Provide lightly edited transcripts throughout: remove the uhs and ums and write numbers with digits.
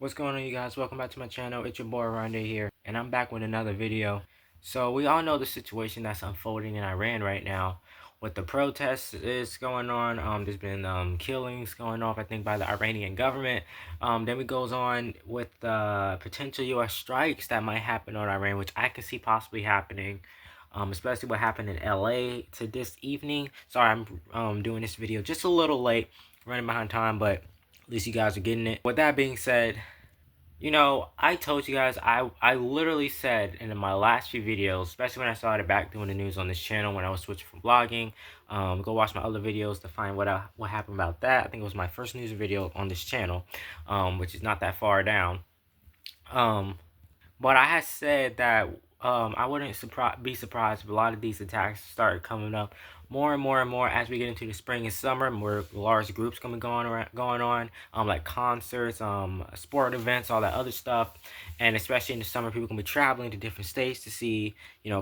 What's going on, you guys? Welcome back to my channel. It's your boy Rondé here, and I'm back with another video. So we all know the situation that's unfolding in Iran right now with the protests is going on. There's been killings going off, I think, by the Iranian government. Then it goes on with potential U.S. strikes that might happen on Iran, which I can see possibly happening. Especially what happened in LA to this evening. Sorry, I'm doing this video just a little late, running behind time, but at least you guys are getting it. With that being said, I told you guys, I literally said in my last few videos, especially when I started back doing the news on this channel when I was switching from blogging, go watch my other videos to find what happened about that. I think it was my first news video on this channel, which is not that far down. But I had said that I wouldn't be surprised if a lot of these attacks started coming up more and more and more as we get into the spring and summer. More large groups going on, like concerts, sport events, all that other stuff. And especially in the summer, people can be traveling to different states to see,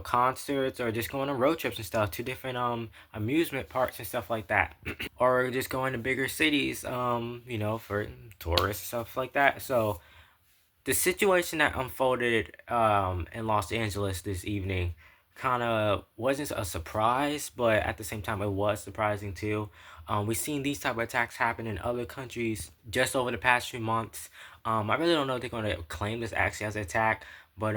concerts, or just going on road trips and stuff to different amusement parks and stuff like that. Or just going to bigger cities, for tourists and stuff like that. So the situation that unfolded in Los Angeles this evening kind of wasn't a surprise, but at the same time it was surprising too. We've seen these type of attacks happen in other countries just over the past few months. I really don't know if they're going to claim this actually as an attack, but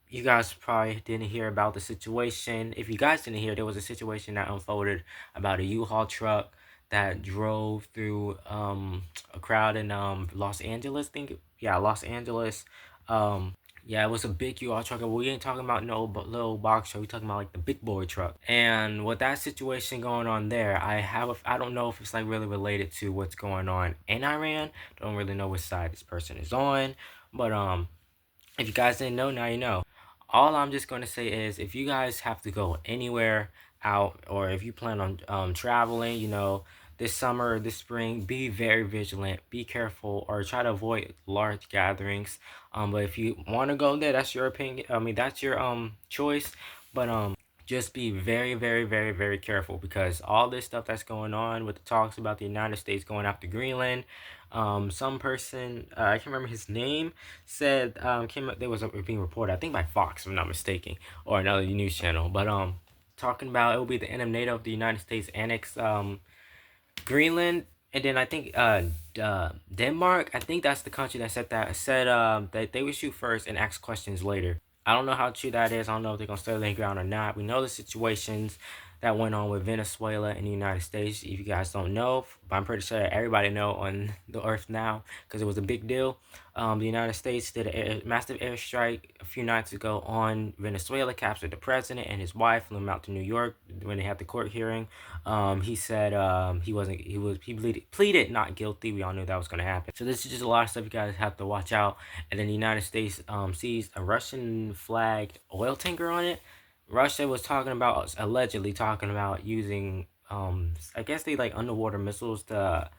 you guys probably didn't hear about the situation. If you guys didn't hear, there was a situation that unfolded about a U-Haul truck that drove through a crowd in Los Angeles. Los Angeles. Yeah, it was a big U-Haul truck. We ain't talking about no little box truck. We talking about like the big boy truck. And with that situation going on there, I don't know if it's like really related to what's going on in Iran. Don't really know which side this person is on, but if you guys didn't know, now you know. All I'm just going to say is if you guys have to go anywhere out, or if you plan on traveling, this summer or this spring, be very vigilant, be careful, or try to avoid large gatherings. But if you want to go there, that's your opinion. I mean, that's your choice. But just be very, very, very, very careful, because all this stuff that's going on with the talks about the United States going after Greenland, some person, I can't remember his name, said there was being reported, I think by Fox, if I'm not mistaken, or another news channel, but talking about it will be the end of NATO if the United States annex Greenland. And then I think Denmark, I think that's the country that said that they would shoot first and ask questions later. I don't know how true that is. I don't know if they're going to stay their ground or not. We know the situations that went on with Venezuela and the United States. If you guys don't know, but I'm pretty sure everybody know on the earth now, because it was a big deal. The United States did a massive airstrike a few nights ago on Venezuela, captured the president and his wife, flew them out to New York when they had the court hearing. He said he pleaded not guilty. We all knew that was going to happen. So this is just a lot of stuff you guys have to watch out. And then the United States sees a Russian flagged oil tanker on it. Russia was allegedly talking about using, I guess they like underwater missiles to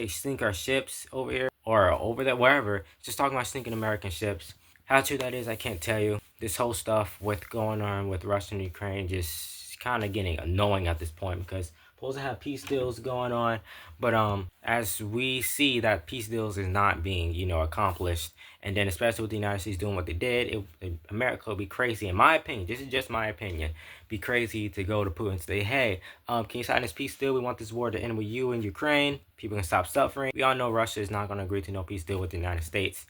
sink our ships over here, or over there, wherever. Just talking about sinking American ships. How true that is, I can't tell you. This whole stuff with going on with Russia and Ukraine just kind of getting annoying at this point, because supposed to have peace deals going on, but as we see that peace deals is not being accomplished, and then especially with the United States doing what they did, America would be crazy, in my opinion. This is just my opinion. Be crazy to go to Putin and say, hey, can you sign this peace deal? We want this war to end with you and Ukraine. People can stop suffering. We all know Russia is not going to agree to no peace deal with the United States.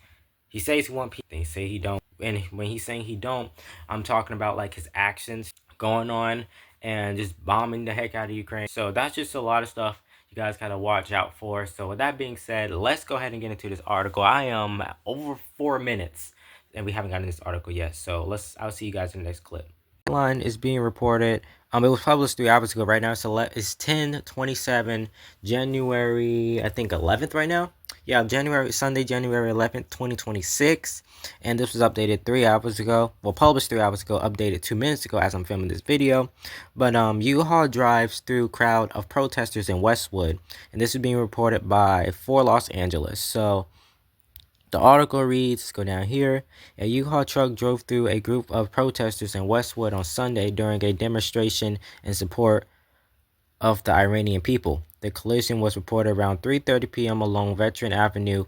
He says he wants peace, they say he don't, and when he's saying he don't, I'm talking about like his actions going on and just bombing the heck out of Ukraine. So that's just a lot of stuff you guys gotta watch out for. So with that being said, let's go ahead and get into this article. I am over 4 minutes and we haven't gotten this article yet. So I'll see you guys in the next clip. Line is being reported. It was published 3 hours ago. Right now it's 10/27, January, I think 11th right now. Yeah, Sunday, January 11th, 2026. And this was updated 3 hours ago. Well, published 3 hours ago, updated 2 minutes ago as I'm filming this video. But U-Haul drives through crowd of protesters in Westwood. And this is being reported by For Los Angeles. So the article reads, let's go down here. A U-Haul truck drove through a group of protesters in Westwood on Sunday during a demonstration in support of the Iranian people. The collision was reported around 3:30 p.m. along Veteran Avenue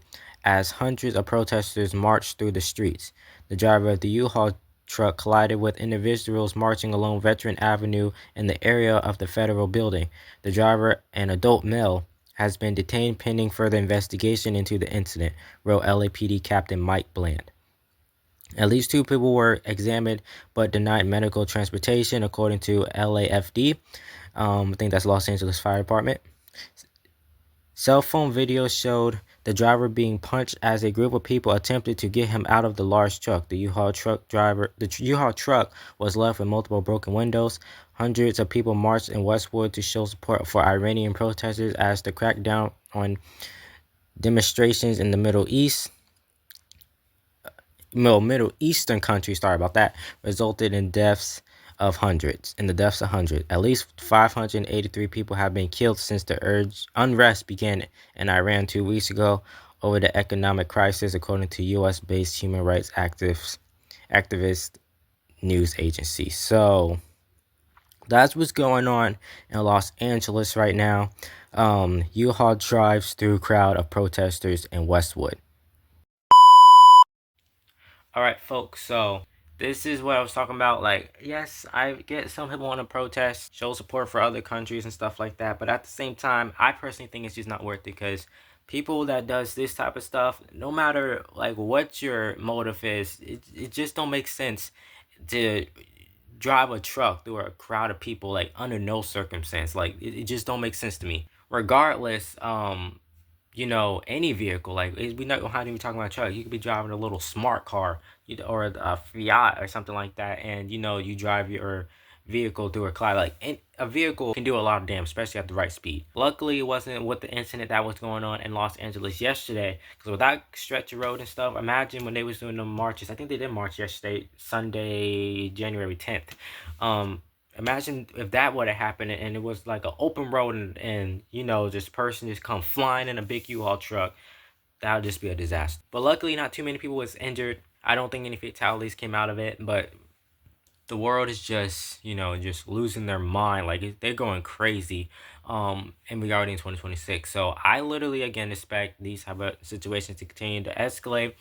as hundreds of protesters marched through the streets. The driver of the U-Haul truck collided with individuals marching along Veteran Avenue in the area of the federal building. The driver, an adult male, has been detained pending further investigation into the incident, wrote LAPD Captain Mike Bland. At least 2 people were examined but denied medical transportation, according to LAFD. I think that's Los Angeles Fire Department. Cell phone video showed the driver being punched as a group of people attempted to get him out of the large truck. The U-Haul truck was left with multiple broken windows. Hundreds of people marched in Westwood to show support for Iranian protesters as the crackdown on demonstrations in the Middle Eastern countries, resulted in the deaths of hundreds. At least 583 people have been killed since the unrest began in Iran 2 weeks ago over the economic crisis, according to U.S.-based human rights activist news agency. So that's what's going on in Los Angeles right now. U-Haul drives through crowd of protesters in Westwood. All right, folks, so this is what I was talking about. Like, yes, I get some people want to protest, show support for other countries and stuff like that, but at the same time, I personally think it's just not worth it, because people that does this type of stuff, no matter like what your motive is, it just don't make sense to drive a truck through a crowd of people, like, under no circumstance. Like, it just don't make sense to me. Regardless, any vehicle, like, we're not even talking about a truck. You could be driving a little smart car, or a Fiat or something like that, and you drive your vehicle through a cloud. Like, a vehicle can do a lot of damage, especially at the right speed. Luckily, it wasn't with the incident that was going on in Los Angeles yesterday, because with that stretch of road and stuff, imagine when they was doing the marches. I think they did march yesterday, Sunday, January 10th. Imagine if that would have happened and it was like an open road, and this person just come flying in a big U-Haul truck. That would just be a disaster. But luckily, not too many people was injured. I don't think any fatalities came out of it, but the world is just losing their mind. Like, they're going crazy in regarding 2026. So I literally, again, expect these type of situations to continue to escalate.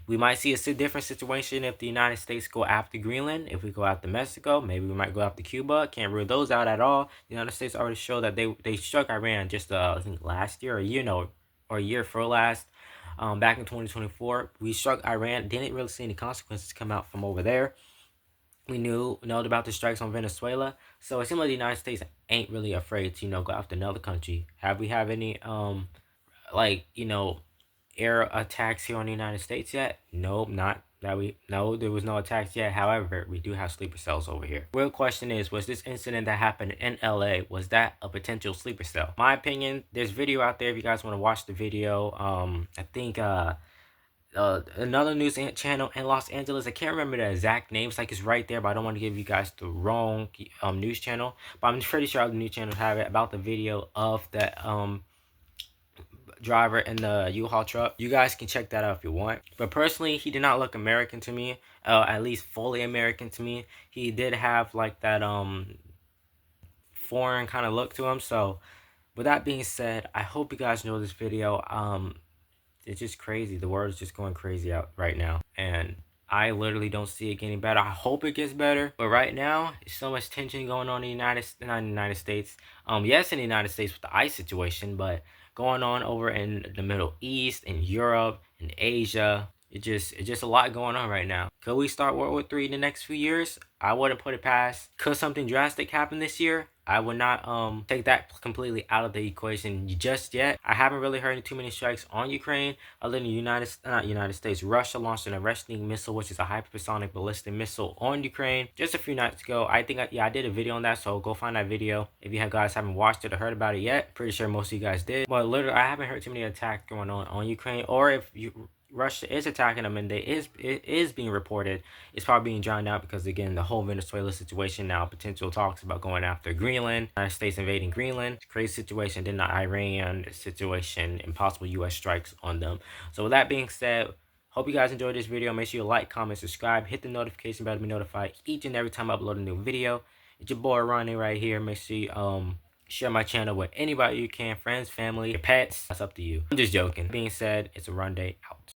We might see a different situation if the United States go after Greenland. If we go after Mexico, maybe we might go after Cuba. Can't rule those out at all. The United States already showed that they struck Iran just I think last year, or a year for last. Back in 2024, we struck Iran. Didn't really see any consequences come out from over there. We know about the strikes on Venezuela. So it seems like the United States ain't really afraid to go after another country. Have we have any air attacks here on the United States yet? Nope, not that there was no attacks yet. However, we do have sleeper cells over here. Real question is, was this incident that happened in LA, was that a potential sleeper cell? My opinion, there's video out there if you guys want to watch the video. I think another news channel in Los Angeles, I can't remember the exact names, like it's right there, but I don't want to give you guys the wrong news channel, but I'm pretty sure the news channel have it about the video of that driver in the U-Haul truck. You guys can check that out if you want. But personally, he did not look American to me, at least fully American to me. He did have like that foreign kind of look to him. So with that being said, I hope you guys know this video. It's just crazy. The world is just going crazy out right now, and I literally don't see it getting better. I hope it gets better, but right now, there's so much tension going on in not in the United States. Yes, in the United States with the ICE situation, but going on over in the Middle East, in Europe, in Asia. It's just a lot going on right now. Could we start World War III in the next few years? I wouldn't put it past. Could something drastic happen this year? I would not take that completely out of the equation just yet. I haven't really heard too many strikes on Ukraine, other than United States. Russia launched an arresting missile, which is a hypersonic ballistic missile, on Ukraine just a few nights ago. I think I did a video on that, so go find that video if you guys haven't watched it or heard about it yet. Pretty sure most of you guys did. But literally, I haven't heard too many attacks going on Ukraine, or if Russia is attacking them and it is being reported, it's probably being drowned out because, again, the whole Venezuela situation now, potential talks about going after Greenland, United States invading Greenland, crazy situation, then the Iran situation, and possible U.S. strikes on them. So with that being said, hope you guys enjoyed this video. Make sure you like, comment, subscribe, hit the notification bell to be notified each and every time I upload a new video. It's your boy Ronnie right here. Make sure you Share my channel with anybody you can, friends, family, your pets. That's up to you. I'm just joking. Being said, it's a Run Day out.